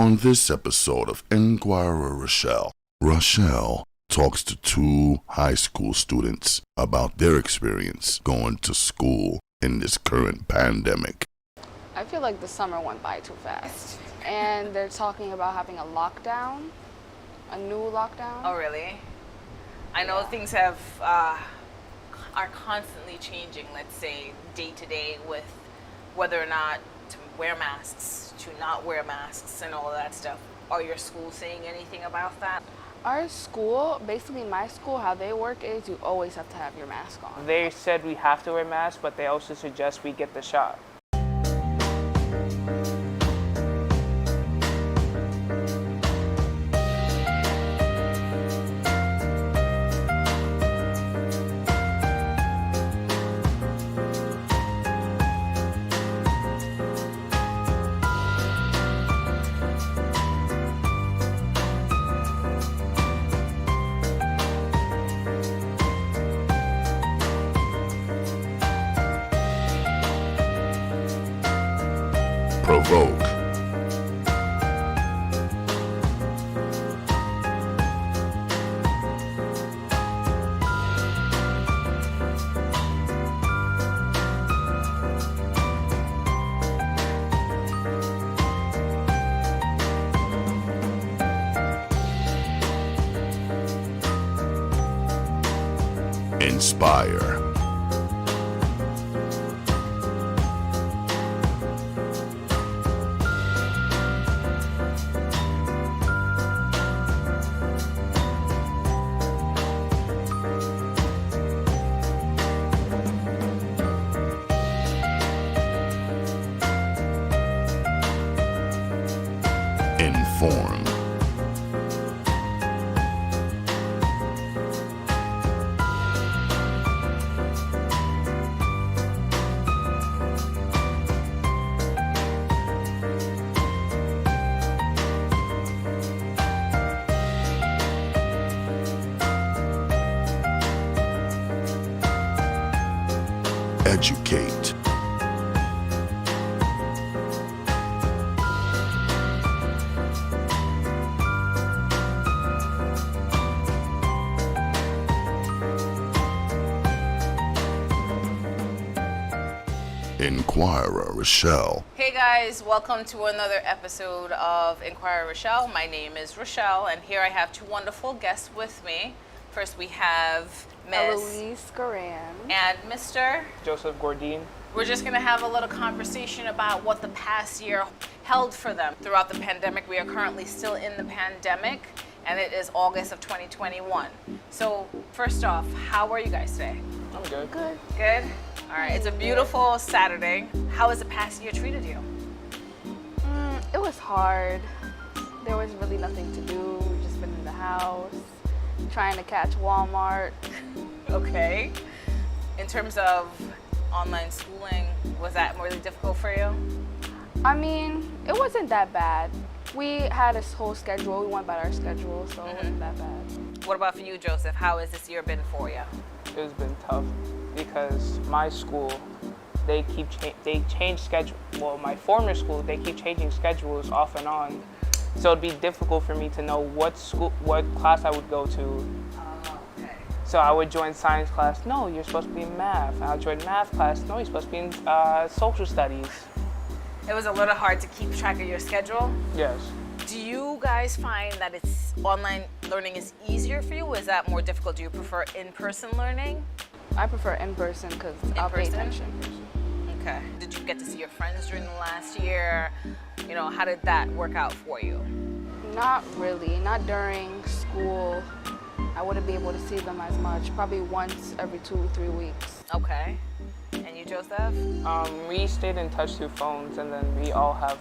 On this episode of Inquirer Rochelle talks to two high school students about their experience going to school in this current pandemic. I feel like the summer went by too fast. And they're talking about having a lockdown, a new lockdown. Oh, really? I know things are constantly changing, let's say, day to day with whether or not to wear masks, to not wear masks, and all that stuff. Are your schools saying anything about that? Our school, basically my school, how they work is you always have to have your mask on. They said we have to wear masks, but they also suggest we get the shot. Provoke. Inspire. Inform. Educate. Inquirer Rochelle. Hey guys, welcome to another episode of Inquirer Rochelle. My name is Rochelle, and here I have two wonderful guests with me. First we have Ms. Inquirer and Mr. Joseph Gordine. We're just going to have a little conversation about what the past year held for them. Throughout the pandemic, we are currently still in the pandemic, and it is August of 2021. So first off, how are you guys today? I'm good. Good. Good? All right, it's a beautiful Saturday. How has the past year treated you? It was hard. There was really nothing to do. We've just been in the house, trying to catch Walmart. Okay. In terms of online schooling, was that really difficult for you? I mean, it wasn't that bad. We had a whole schedule. We went by our schedule, so it wasn't that bad. What about for you, Joseph? How has this year been for you? It's been tough because my school, they change schedule. Well, my former school, they keep changing schedules off and on. So it'd be difficult for me to know what class I would go to. Okay. So I would join science class. No, you're supposed to be in math. I'll join math class. No, you're supposed to be in social studies. It was a little hard to keep track of your schedule. Yes. Do you guys find that it's online learning is easier for you, or is that more difficult? Do you prefer in-person learning? I prefer in-person because I'll pay attention. Okay. Did you get to see your friends during the last year? You know, how did that work out for you? Not really. Not during school. I wouldn't be able to see them as much. Probably once every 2 or 3 weeks. Okay. And you, Joseph? We stayed in touch through phones, and then we all have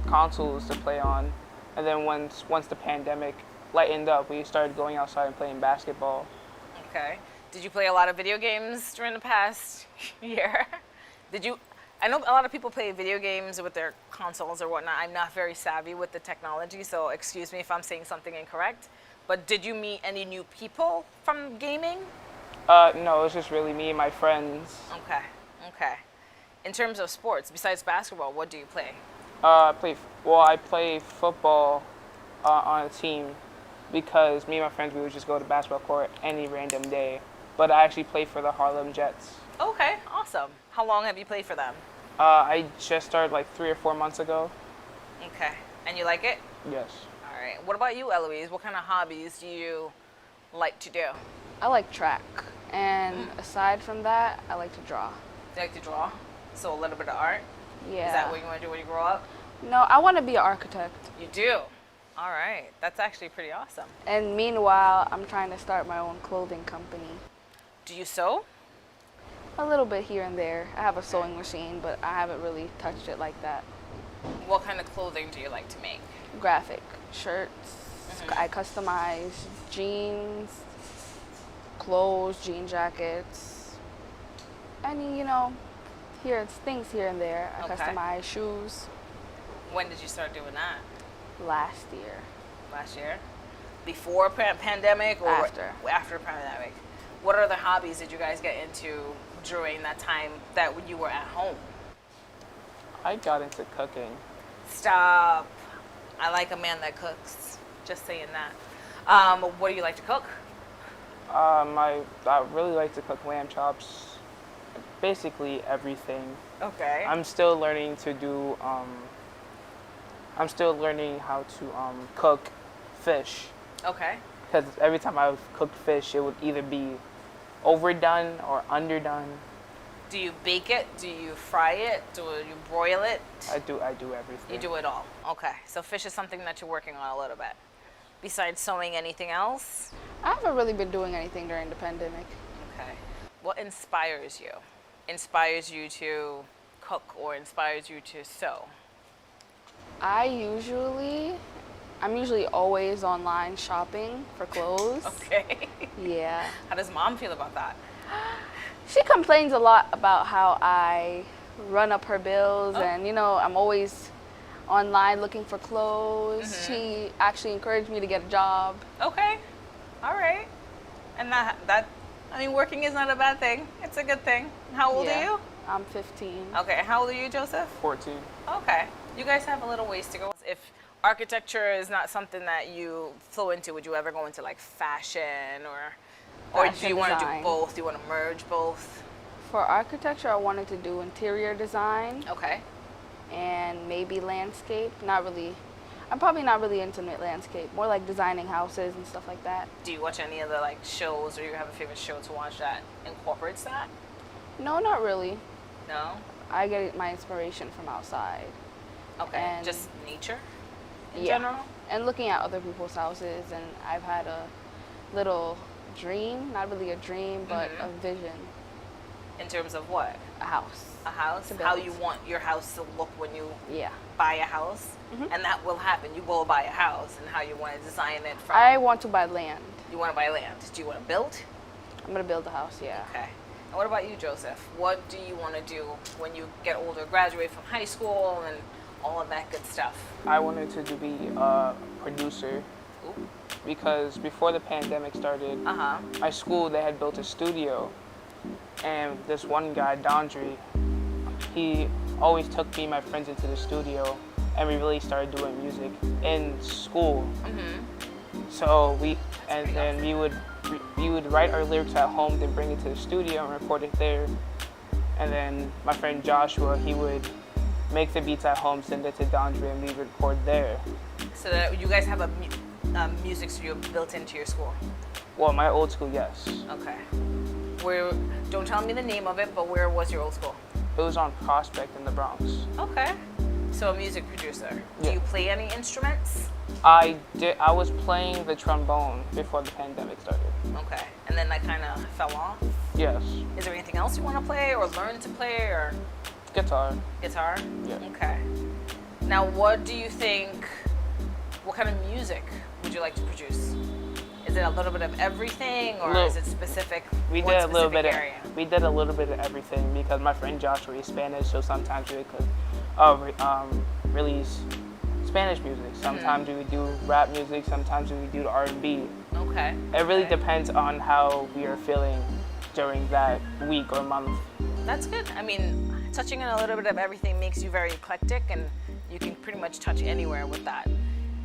consoles to play on. And then once the pandemic lightened up, we started going outside and playing basketball. Okay. Did you play a lot of video games during the past year? I know a lot of people play video games with their consoles or whatnot. I'm not very savvy with the technology, so excuse me if I'm saying something incorrect. But did you meet any new people from gaming? No, it was just really me and my friends. Okay. In terms of sports, besides basketball, what do you play? I play football on a team because me and my friends, we would just go to basketball court any random day. But I actually play for the Harlem Jets. Okay, awesome. How long have you played for them? I just started like 3 or 4 months ago. Okay, and you like it? Yes. All right. What about you, Eloise? What kind of hobbies do you like to do? I like track, and aside from that, I like to draw. You like to draw? So a little bit of art? Yeah. Is that what you want to do when you grow up? No, I want to be an architect. You do? All right. That's actually pretty awesome. And meanwhile, I'm trying to start my own clothing company. Do you sew? A little bit here and there. I have a sewing machine, but I haven't really touched it like that. What kind of clothing do you like to make? Graphic shirts. I customize jeans, clothes, jean jackets. Any, things here and there. I Okay. customize shoes When did you start doing that? last year. Last year? Before pandemic or After. After pandemic? What other hobbies did you guys get into during that time that when you were at home? I got into cooking. Stop. I like a man that cooks. Just saying that. What do you like to cook? I really like to cook lamb chops. Basically everything. Okay. I'm still learning to do. I'm still learning how to cook fish. Okay. Because every time I've cooked fish, it would either be overdone or underdone. Do you bake it? Do you fry it? Do you broil it? I do everything. You do it all. Okay. So fish is something that you're working on a little bit. Besides sewing, anything else? I haven't really been doing anything during the pandemic. Okay. What inspires you? Inspires you to cook or inspires you to sew? I'm usually always online shopping for clothes. Okay. Yeah. How does mom feel about that? She complains a lot about how I run up her bills Oh. and, I'm always online looking for clothes. She actually encouraged me to get a job. Okay. All right. And working is not a bad thing. It's a good thing. How old are you? I'm 15. Okay. How old are you, Joseph? 14. Okay. You guys have a little ways to go. If architecture is not something that you flow into, would you ever go into like fashion or do Fashion you want to do design. both? Do you want to merge both? For architecture, I wanted to do interior design Okay. and maybe landscape. I'm probably not really into landscape, more like designing houses and stuff like that. Do you watch any of the like shows or you have a favorite show to watch that incorporates that? No, not really. No? I get my inspiration from outside. Okay. And- Just nature in Yeah. general? And looking at other people's houses, and I've had a little dream, not really a dream, but a vision, In terms of what? a house. A house? To How build. you want your house to look when you Yeah. buy a house? And that will happen. You will buy a house and how you want to design it from. I want to buy land. You want to buy land. Do you want to build? I'm gonna build a house, yeah. Okay. And what about you, Joseph? What do you want to do when you get older, graduate from high school and all of that good stuff? I wanted to be a producer Ooh. because before the pandemic started, Uh-huh. my school, they had built a studio, and this one guy, Dondre, he always took me and my friends into the studio, and we really started doing music in school. So then we would write our lyrics at home, then bring it to the studio and record it there. And then my friend Joshua, he would make the beats at home, send it to Dondre, and we would record there. So that you guys have a music studio built into your school? Well, my old school, yes. Okay. Don't tell me the name of it, but where was your old school? It was on Prospect in the Bronx. Okay. So a music producer. Do Yeah. you play any instruments? I was playing the trombone before the pandemic started. Okay. And then that kind of fell off? Yes. Is there anything else you want to play or learn to play or Guitar. guitar? Yeah. Okay. Now, what do you think, what kind of music would you like to produce? Is it a little bit of everything or Little- is it specific? We one did a little specific bit area? we did a little bit of everything because my friend Joshua is Spanish, so sometimes we could release Spanish music. Sometimes we would do rap music, sometimes we would do R&B. Okay. It really okay. depends on how we are feeling during that week or month. That's good. I mean, touching on a little bit of everything makes you very eclectic and You can pretty much touch anywhere with that.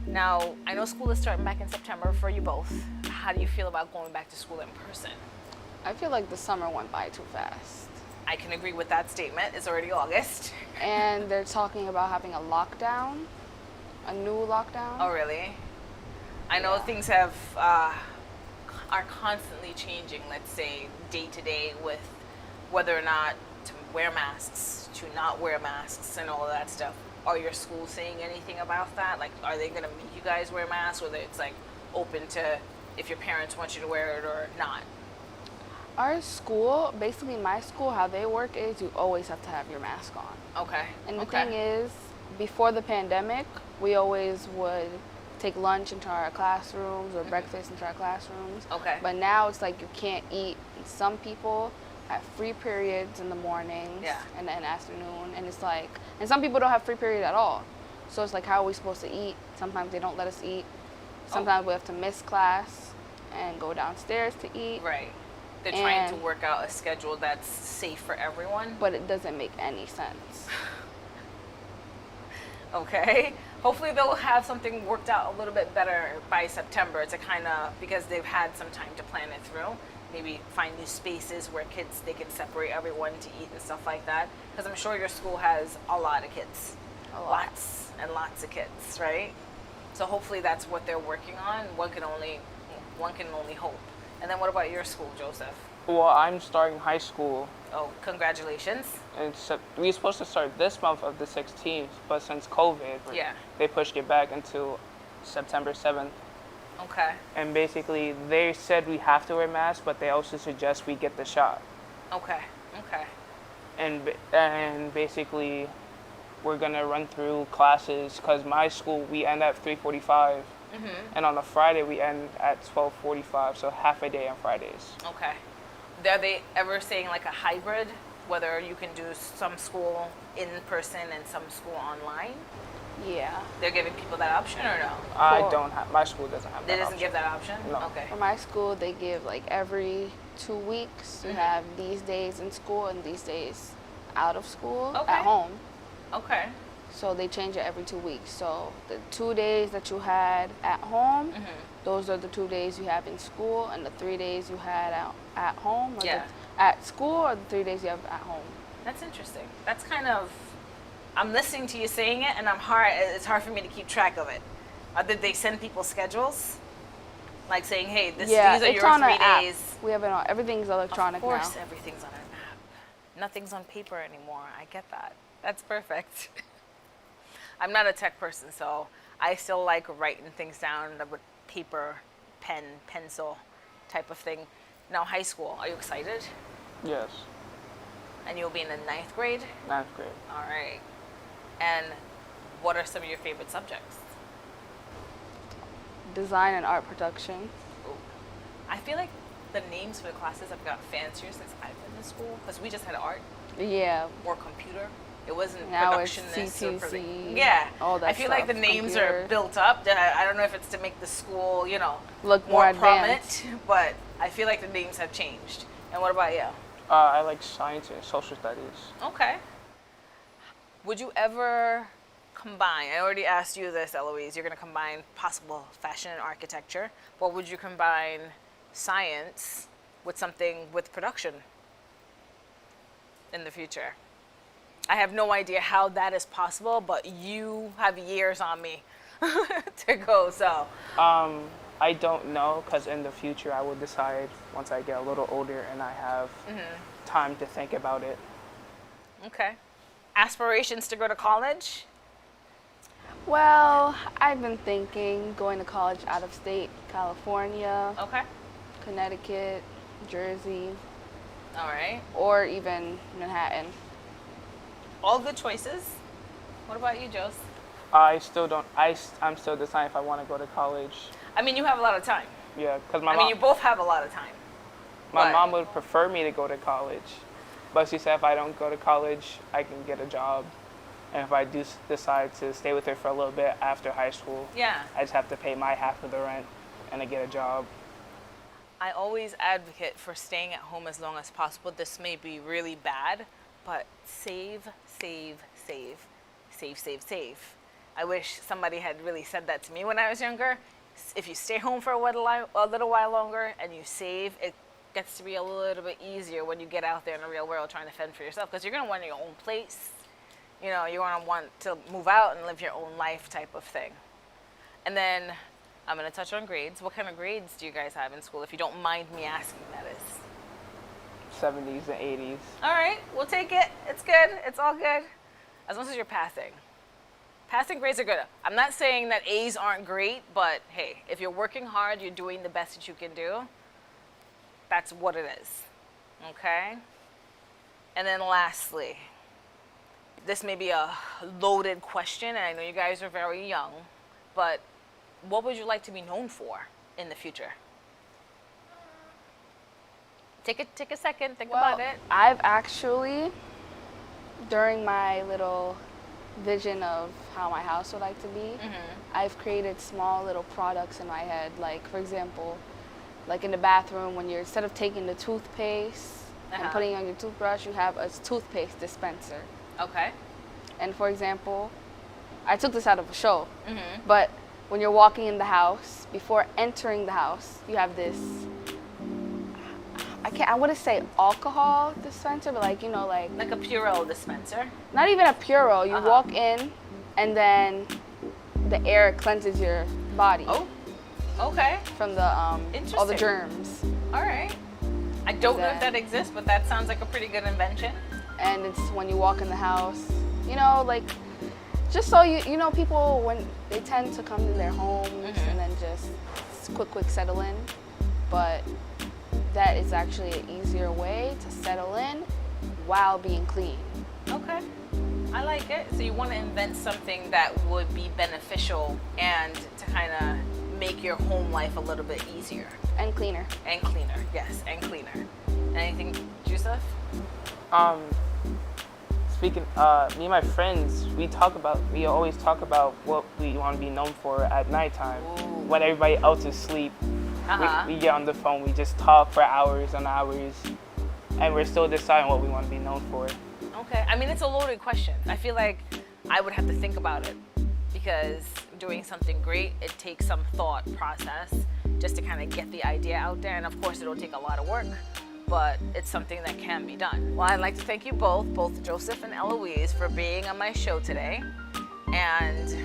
Now, I know school is starting back in September for you both. How do you feel about going back to school in person? I feel like the summer went by too fast. I can agree with that statement. It's already August. And they're talking about having a lockdown, a new lockdown. Oh, really? I know Yeah. things have are constantly changing, let's say, day to day with whether or not to wear masks, to not wear masks, and all of that stuff. Are your schools saying anything about that? Like, are they going to make you guys wear masks, or it's like open to if your parents want you to wear it or not? Our school, basically my school, how they work is you always have to have your mask on. Okay. And the okay. thing is, before the pandemic, we always would take lunch into our classrooms or breakfast into our classrooms. Okay. But now it's like you can't eat. Some people have free periods in the mornings Yeah. and then afternoon, and it's like, and some people don't have free period at all. So it's like, how are we supposed to eat? Sometimes they don't let us eat. Sometimes we have to miss class and go downstairs to eat. Right. They're trying to And- work out a schedule that's safe for everyone. But it doesn't make any sense. Okay. Hopefully they'll have something worked out a little bit better by September to kind of, because they've had some time to plan it through. Maybe find new spaces where they can separate everyone to eat and stuff like that. Because I'm sure your school has a lot of kids. A lot. Lots and lots of kids, right? So hopefully that's what they're working on. One can only hope. And then what about your school, Joseph? Well, I'm starting high school, Oh, congratulations. and we were supposed to start this month of the 16th, but since COVID, Yeah. they pushed it back until September 7th. Okay. And basically, they said we have to wear masks, but they also suggest we get the shot. Okay. Okay. And basically, we're gonna run through classes because my school we end at 3:45, and on a Friday we end at 12:45, so half a day on Fridays. Okay. Are they ever saying like a hybrid, whether you can do some school in person and some school online? Yeah. They're giving people that option or no? I Cool. don't have, my school doesn't have They that doesn't option. give that option? No. Okay. For my school, they give like every 2 weeks, you have these days in school and these days out of school Okay. at home. Okay. So they change it every 2 weeks. So the 2 days that you had at home, those are the 2 days you have in school, and the 3 days you had at home, or Yeah. at school, or the 3 days you have at home. That's interesting. That's kind of, I'm listening to you saying it, and it's hard for me to keep track of it. Did they send people schedules? Like saying, hey, Yeah, these are it's your on 3 an app. days. We have it on. Everything's electronic Of course, now. everything's on an app. Nothing's on paper anymore. I get that. That's perfect. I'm not a tech person, so I still like writing things down with paper, pen, pencil type of thing. Now, high school, are you excited? Yes, And you'll be in the 9th grade? 9th grade. All right. And what are some of your favorite subjects? Design and art production. Ooh. I feel like the names for the classes have got fancier since I've been in school, because we just had art Yeah. or computer. It wasn't Now it's productionist or CTC, yeah. all that I feel like the stuff, names are computer. built up. I don't know if it's to make the school, Look more more prominent, advanced. but I feel like the names have changed. And what about you? I like science and social studies. Okay. Would you ever combine? I already asked you this, Eloise. You're going to combine possible fashion and architecture, but would you combine science with something with production in the future? I have no idea how that is possible, but you have years on me to go. So, I don't know, because in the future I will decide once I get a little older and I have time to think about it. okay. Aspirations to go to college? Well, I've been thinking going to college out of state, California, Okay. Connecticut, Jersey, All right. or even Manhattan. All good choices. What about you, Jose? I still don't. I'm still deciding if I want to go to college. I mean, you have a lot of time. Yeah, because my I mom. mean, you both have a lot of time. My but- mom would prefer me to go to college, but she said if I don't go to college, I can get a job. And if I do decide to stay with her for a little bit after high school, Yeah. I just have to pay my half of the rent and I get a job. I always advocate for staying at home as long as possible. This may be really bad, but save save, save, save. I wish somebody had really said that to me when I was younger. If you stay home for a little while longer and you save, it gets to be a little bit easier when you get out there in the real world trying to fend for yourself, because you're going to want your own place. You know, you're going to want to move out and live your own life type of thing. And then I'm going to touch on grades. What kind of grades do you guys have in school, if you don't mind me asking, that is? 70s and 80s. All right, we'll take it. It's good. It's all good. As long as you're passing. Passing grades are good. I'm not saying that A's aren't great, but hey, if you're working hard, you're doing the best that you can do, that's what it is. Okay? And then lastly, this may be a loaded question, and I know you guys are very young, but what would you like to be known for in the future? Take a second, think about it. I've actually, during my little vision of how my house would like to be, I've created small little products in my head. Like, for example, like in the bathroom, when you're, instead of taking the toothpaste and putting it on your toothbrush, you have a toothpaste dispenser. Okay. And for example, I took this out of a show, but when you're walking in the house, before entering the house, you have this, I wouldn't say alcohol dispenser, but like, you know, like a Purell dispenser. Not even a Purell. You walk in, and then the air cleanses your body. Oh, okay. From the all the germs. All right. I don't know if that exists, but that sounds like a pretty good invention. And it's when you walk in the house, you know, like, just so you know, people, when they tend to come to their homes and then just quick settle in, but that is actually an easier way to settle in while being clean. Okay, I like it. So you want to invent something that would be beneficial and to kind of make your home life a little bit easier. And cleaner. And cleaner, yes, and cleaner. Anything, Yusuf? Speaking, me and my friends, we always talk about what we want to be known for at nighttime. Ooh. When everybody else is asleep, we get on the phone, we just talk for hours and hours, and we're still deciding what we want to be known for. Okay, I mean, it's a loaded question. I feel like I would have to think about it, because doing something great, it takes some thought process just to kind of get the idea out there, and of course it'll take a lot of work, but it's something that can be done. Well, I'd like to thank you both Joseph and Eloise, for being on my show today. And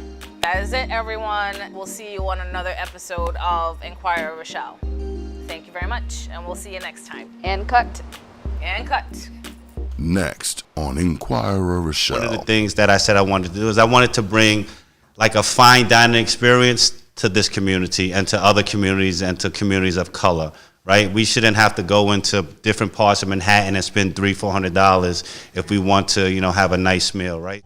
that is it, everyone. We'll see you on another episode of Inquirer Rochelle. Thank you very much, and we'll see you next time. And cut. And cut. Next on Inquirer Rochelle. One of the things that I said I wanted to do is I wanted to bring like a fine dining experience to this community and to other communities and to communities of color. Right? We shouldn't have to go into different parts of Manhattan and spend $300-400 if we want to, you know, have a nice meal, right?